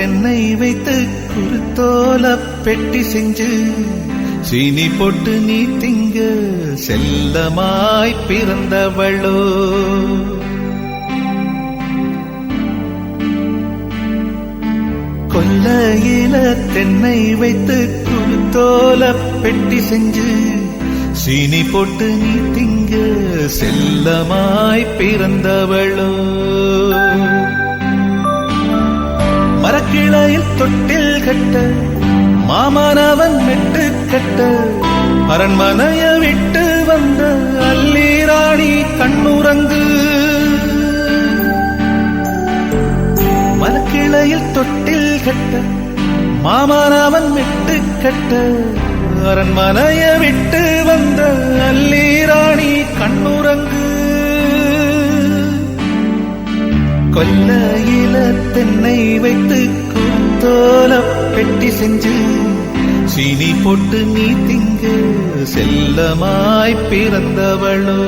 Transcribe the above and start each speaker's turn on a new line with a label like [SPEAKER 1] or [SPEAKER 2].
[SPEAKER 1] தென்னை வைத்து குருத்தோல பெட்டி செஞ்சு சீனி போட்டு நீ திங்க செல்லமாய் பிறந்தவளோ. கொல்லையில தென்னை வைத்து குருத்தோல பெட்டி செஞ்சு சீனி போட்டு நீ திங்க செல்லமாய் பிறந்தவளோ. மரக்கிளையில் தொட்டில் கட்ட மாமனவன் மெட்டு கட்ட அரண்மனைய விட்டு வந்த அல்லிராணி கண்ணுறங்கு. மரக்கிளையில் தொட்டில் கட்ட மாமனவன் மெட்டு கட்ட அரண்மனைய விட்டு வந்த அல்லிராணி கண்ணுறங்கு. கொல்லையில தென்னை வைத்து குருத்தோல பெட்டி செஞ்சு சீனி போட்டு நீ திங்க செல்லமாய் பிறந்தவளோ.